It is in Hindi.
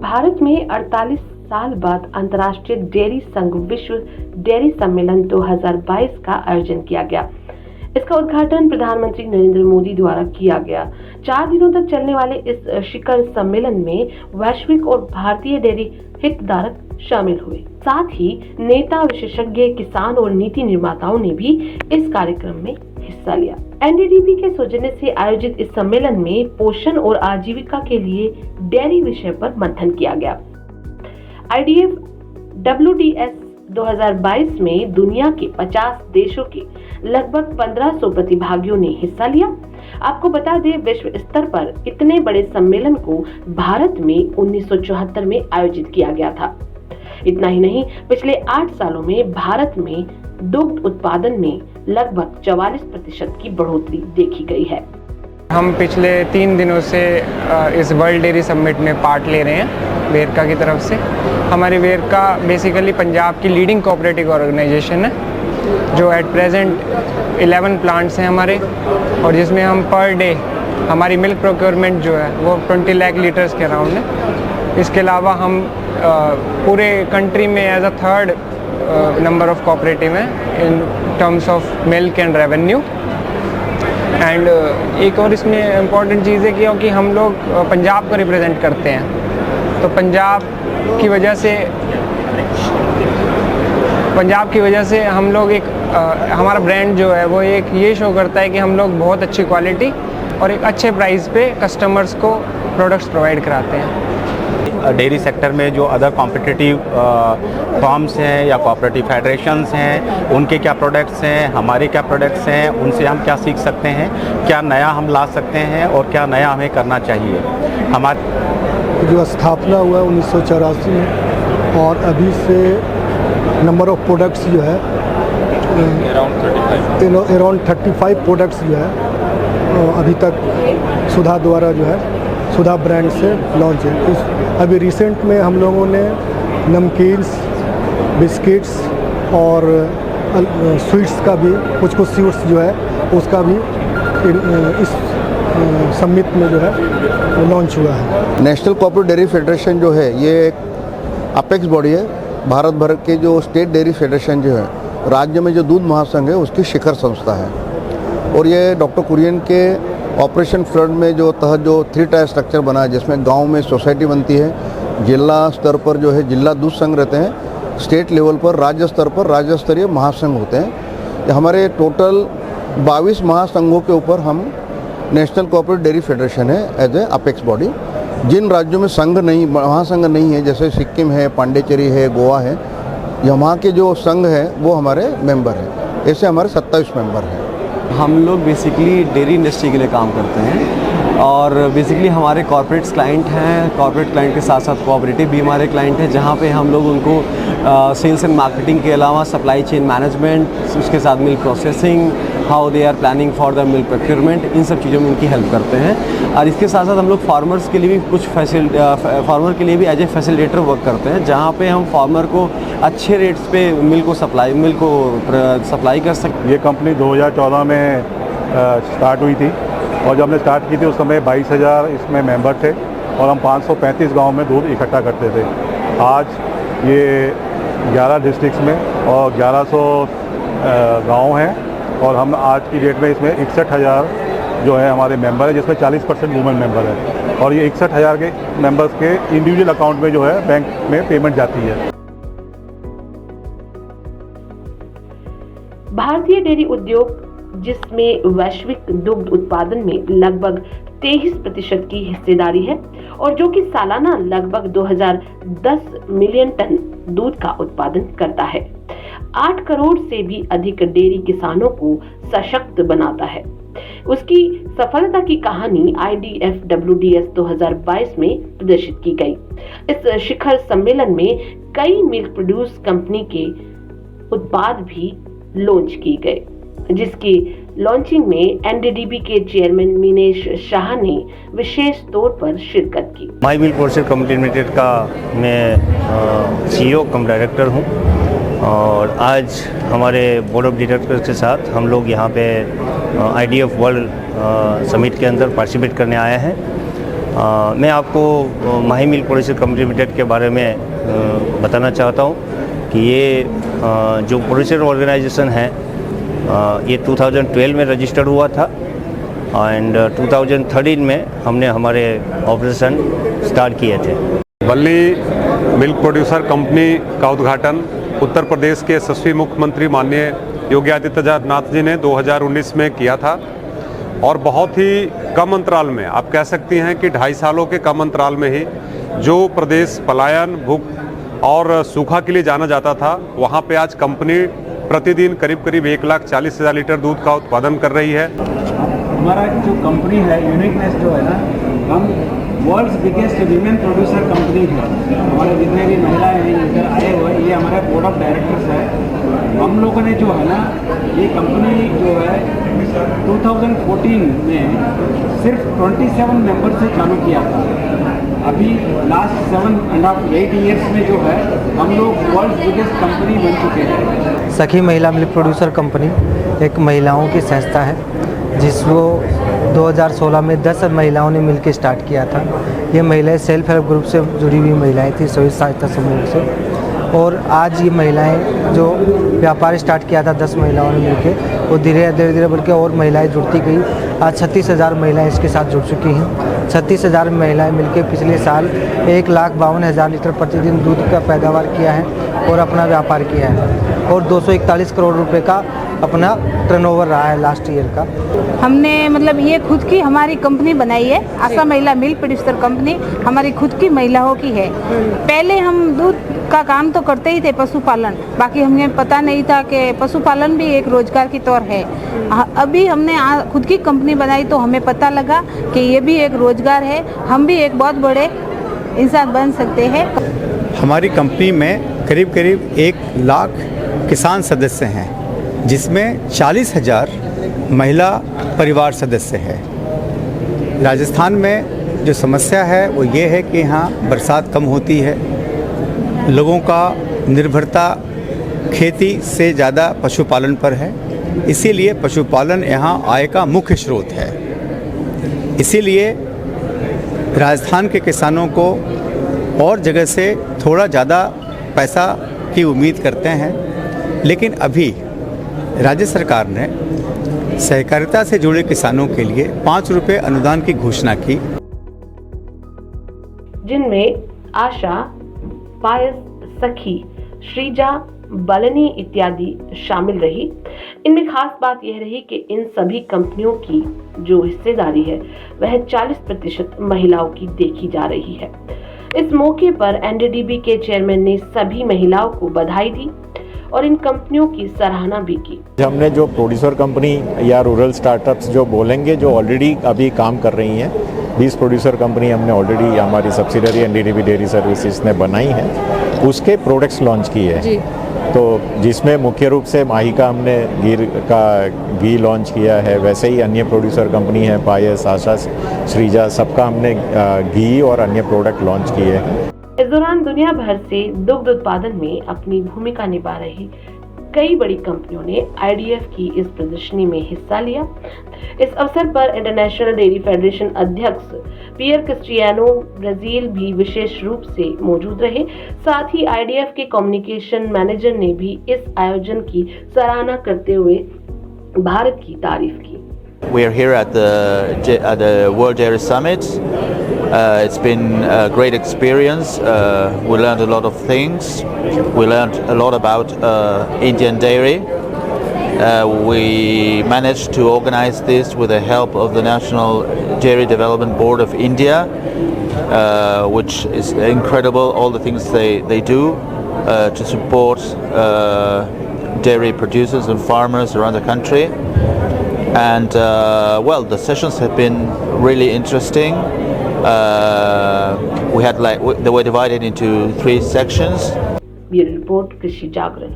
भारत में 48 साल बाद अंतर्राष्ट्रीय डेयरी संघ विश्व डेयरी सम्मेलन 2022 का आयोजन किया गया। इसका उद्घाटन प्रधानमंत्री नरेंद्र मोदी द्वारा किया गया। 4 दिनों तक चलने वाले इस शिखर सम्मेलन में वैश्विक और भारतीय डेयरी हितधारक शामिल हुए। साथ ही नेता, विशेषज्ञ, किसान और नीति निर्माताओं ने भी इस कार्यक्रम में हिस्सा लिया। एनडीडीबी के सौजन्य से आयोजित इस सम्मेलन में पोषण और आजीविका के लिए डेयरी विषय पर मंथन किया गया। IDF WDS 2022 में दुनिया के 50 देशों के लगभग 1500 प्रतिभागियों ने हिस्सा लिया। आपको बता दें, विश्व स्तर पर इतने बड़े सम्मेलन को भारत में 1974 में आयोजित किया गया था। इतना ही नहीं, पिछले 8 सालों में भारत में दुग्ध उत्पादन में लगभग 44% की बढ़ोतरी देखी गई है। हम पिछले 3 दिनों से इस वर्ल्ड डेयरी समिट में पार्ट ले रहे हैं वेरका की तरफ से। हमारी वेरका बेसिकली पंजाब की लीडिंग कोऑपरेटिव ऑर्गेनाइजेशन है, जो एट प्रेजेंट 11 प्लांट्स हैं हमारे, और जिसमें हम पर डे हमारी मिल्क प्रोक्योरमेंट जो है वो 20 लाख लीटर्स के अराउंड है। इसके अलावा हम पूरे कंट्री में as a third number of cooperative हैं in terms of milk and revenue. And एक और इसमें इम्पॉर्टेंट चीज़ है क्योंकि हम लोग पंजाब को रिप्रेजेंट करते हैं, तो पंजाब की वजह से हम लोग एक हमारा ब्रांड जो है वो एक ये शो करता है कि हम लोग बहुत अच्छी क्वालिटी और एक अच्छे प्राइस पे कस्टमर्स को प्रोडक्ट्स प्रोवाइड कराते हैं। डेयरी सेक्टर में जो अदर कॉम्पिटिटिव फॉर्म्स हैं या कोऑपरेटिव फेडरेशंस हैं, उनके क्या प्रोडक्ट्स हैं, हमारे क्या प्रोडक्ट्स हैं, उनसे हम क्या सीख सकते हैं, क्या नया हम ला सकते हैं और क्या नया हमें करना चाहिए। हमारी जो स्थापना हुआ है 1984 में, और अभी से नंबर ऑफ प्रोडक्ट्स जो है अराउंड 35 प्रोडक्ट्स जो है अभी तक सुधा द्वारा जो है सुधा ब्रांड से लॉन्च है। अभी रिसेंट में हम लोगों ने नमकीन्स, बिस्किट्स और स्वीट्स का भी कुछ स्वीट्स जो है उसका भी इस समिट में जो है लॉन्च हुआ है। नेशनल कोऑपरेटिव डेयरी फेडरेशन जो है ये एक अपेक्स बॉडी है। भारत भर के जो स्टेट डेयरी फेडरेशन जो है, राज्य में जो दूध महासंघ है उसकी शिखर संस्था है, और ये डॉक्टर कुरियन के ऑपरेशन फ्रंट में जो तहत जो 3 टायर स्ट्रक्चर बना है, जिसमें गांव में सोसाइटी बनती है, जिला स्तर पर जो है जिला दूध संघ रहते हैं, स्टेट लेवल पर राज्य स्तर पर राज्य स्तरीय महासंघ होते हैं। हमारे टोटल 22 महासंघों के ऊपर हम नेशनल कोऑपरेटिव डेयरी फेडरेशन है एज ए अपेक्स बॉडी। जिन राज्यों में संघ नहीं, महासंघ नहीं है, जैसे सिक्किम है, पांडिचेरी है, गोवा है, यहाँ के जो संघ है वो हमारे मेंबर हैं। ऐसे हमारे 27 मेंबर हैं। हम लोग बेसिकली डेयरी इंडस्ट्री के लिए काम करते हैं, और बेसिकली हमारे कॉर्पोरेट्स क्लाइंट हैं। कॉर्पोरेट क्लाइंट के साथ साथ कोऑपरेटिव भी हमारे क्लाइंट हैं, जहाँ पे हम लोग उनको सेल्स एंड मार्केटिंग के अलावा सप्लाई चेन मैनेजमेंट, उसके साथ milk processing, how they are planning for the milk procurement, इन सब चीज़ों में उनकी हेल्प करते हैं। और इसके साथ साथ हम लोग फार्मर्स के लिए भी कुछ फार्मर के लिए भी एज ए फैसिलिटेटर वर्क करते हैं, जहाँ पे हम फार्मर को अच्छे रेट्स पे मिल्क को सप्लाई कर सकते। ये कंपनी 2014 में स्टार्ट हुई थी, और जब हमने स्टार्ट की थी उस समय 22,000 इसमें मेंबर थे, और हम 535 गांव में दूध इकट्ठा करते थे। आज ये 11 डिस्ट्रिक्ट्स में और 1100 गांव हैं, और हम आज की डेट में इसमें 61,000 जो है हमारे मेंबर है, जिसमें 40% वुमेन मेंबर है, और ये 61,000 के मेंबर्स के इंडिविजुअल अकाउंट में जो है बैंक में पेमेंट जाती है। भारतीय डेयरी उद्योग, जिसमें वैश्विक दुग्ध उत्पादन में लगभग 23% की हिस्सेदारी है, और जो कि सालाना लगभग 2010 मिलियन टन दूध का उत्पादन करता है, 8 करोड़ से भी अधिक डेयरी किसानों को सशक्त बनाता है। उसकी सफलता की कहानी IDF WDS 2022 में प्रदर्शित की गई। इस शिखर सम्मेलन में कई मिल्क प्रोड्यूस कंपनी के उत्पाद भी लॉन्च किए गए, जिसकी लॉन्चिंग में एनडीडीबी के चेयरमैन मीनेश शाह ने विशेष तौर पर शिरकत की। माई मिल्क प्रोसेस कंपनी लिमिटेड का मैं CEO कम डायरेक्टर हूँ, और आज हमारे बोर्ड ऑफ डायरेक्टर्स के साथ हम लोग यहाँ पे IDF वर्ल्ड समिट के अंदर पार्टिसिपेट करने आए हैं। मैं आपको माही मिल्क प्रोड्यूसर कंपनी लिमिटेड के बारे में बताना चाहता हूँ कि ये जो प्रोड्यूसर ऑर्गेनाइजेशन है ये 2012 में रजिस्टर्ड हुआ था एंड 2013 में हमने हमारे ऑपरेशन स्टार्ट किए थे। वल्ली मिल्क प्रोड्यूसर कंपनी का उद्घाटन उत्तर प्रदेश के यशस्वी मुख्यमंत्री माननीय योगी आदित्यनाथ जी ने 2019 में किया था और बहुत ही कम अंतराल में, आप कह सकती हैं कि 2.5 सालों के कम अंतराल में ही जो प्रदेश पलायन, भूख और सूखा के लिए जाना जाता था, वहाँ पे आज कंपनी प्रतिदिन करीब 1,40,000 लीटर दूध का उत्पादन कर रही है। हमारा जो कंपनी है, यूनिकनेस जो है ना, हम world's biggest women producer company है। हमारे जितने भी महिलाएं हैं इधर आए हुए, ये हमारे बोर्ड ऑफ डायरेक्टर्स है। हम लोगों ने जो है ना, ये कंपनी जो है 2014 में सिर्फ 27 मेंबर से चालू किया था। अभी लास्ट 7.5-8 ईयर्स में जो है हम लोग वर्ल्ड बिगेस्ट कंपनी बन चुके हैं। सखी महिला मिल्क प्रोड्यूसर कंपनी एक महिलाओं की संस्था है जिसको 2016 में 10 महिलाओं ने मिलकर स्टार्ट किया था। ये महिलाएं सेल्फ हेल्प ग्रुप से जुड़ी हुई महिलाएं थी, स्वयं सहायता समूह से, और आज ये महिलाएं जो व्यापार स्टार्ट किया था 10 महिलाओं ने मिलकर, वो धीरे धीरे बल्कि और महिलाएं जुड़ती गई। आज 36,000 महिलाएं इसके साथ जुड़ चुकी हैं। 36,000 महिलाएं मिलकर पिछले साल 1,52,000 लीटर प्रतिदिन दूध का पैदावार किया है और अपना व्यापार किया है, और 241 करोड़ रुपए का अपना टर्नओवर रहा है लास्ट ईयर का। हमने मतलब ये खुद की हमारी कंपनी बनाई है, आशा महिला मिल्क प्रोड्यूसर कंपनी हमारी खुद की महिलाओं की है। पहले हम दूध का काम तो करते ही थे, पशुपालन, बाकी हमें पता नहीं था कि पशुपालन भी एक रोजगार की तौर है। अभी हमने खुद की कंपनी बनाई तो हमें पता लगा कि ये भी एक रोजगार है, हम भी एक बहुत बड़े इंसान बन सकते हैं। हमारी कंपनी में करीब 1 लाख किसान सदस्य हैं, जिसमें 40,000 महिला परिवार सदस्य हैं। राजस्थान में जो समस्या है वो ये है कि यहाँ बरसात कम होती है, लोगों का निर्भरता खेती से ज़्यादा पशुपालन पर है, इसीलिए पशुपालन यहाँ आय का मुख्य स्रोत है। इसीलिए राजस्थान के किसानों को और जगह से थोड़ा ज़्यादा पैसा की उम्मीद करते हैं, लेकिन अभी राज्य सरकार ने सहकारिता से जुड़े किसानों के लिए 5 रुपये अनुदान की घोषणा की, जिनमें आशा, पायस, सखी, श्रीजा, बलनी इत्यादि शामिल रही। इनमें खास बात यह रही कि इन सभी कंपनियों की जो हिस्सेदारी है वह 40% महिलाओं की देखी जा रही है। इस मौके पर एनडीडीबी के चेयरमैन ने सभी महिलाओं को बधाई दी और इन कंपनियों की सराहना भी की। हमने जो प्रोड्यूसर कंपनी या रूरल स्टार्टअप्स जो बोलेंगे, जो ऑलरेडी अभी काम कर रही हैं, 20 प्रोड्यूसर कंपनी हमने ऑलरेडी हमारी सब्सिडरी एनडीडीबी डेयरी सर्विसेज ने बनाई है, उसके प्रोडक्ट्स लॉन्च किए हैं। तो जिसमें मुख्य रूप से माही का हमने घी लॉन्च किया है, वैसे ही अन्य प्रोड्यूसर कंपनी है, पायस, आशा, श्रीजा, सबका हमने घी और अन्य प्रोडक्ट लॉन्च किए हैं। इस दौरान दुनिया भर से दुग्ध उत्पादन में अपनी भूमिका निभा रही कई बड़ी कंपनियों ने आईडीएफ की इस प्रदर्शनी में हिस्सा लिया। इस अवसर पर इंटरनेशनल डेयरी फेडरेशन अध्यक्ष पियर क्रिस्टियानो ब्राजील भी विशेष रूप से मौजूद रहे। साथ ही आईडीएफ के कम्युनिकेशन मैनेजर ने भी इस आयोजन की सराहना करते हुए भारत की तारीफ की। We are here at the World Dairy Summit. It's been a great experience. We learned a lot of things. We learned a lot about Indian dairy. We managed to organize this with the help of the National Dairy Development Board of India, which is incredible, all the things they do to support dairy producers and farmers around the country. And well, the sessions have been really interesting. We had they were divided into 3 sections. Bureau Report, Krishi Jagran.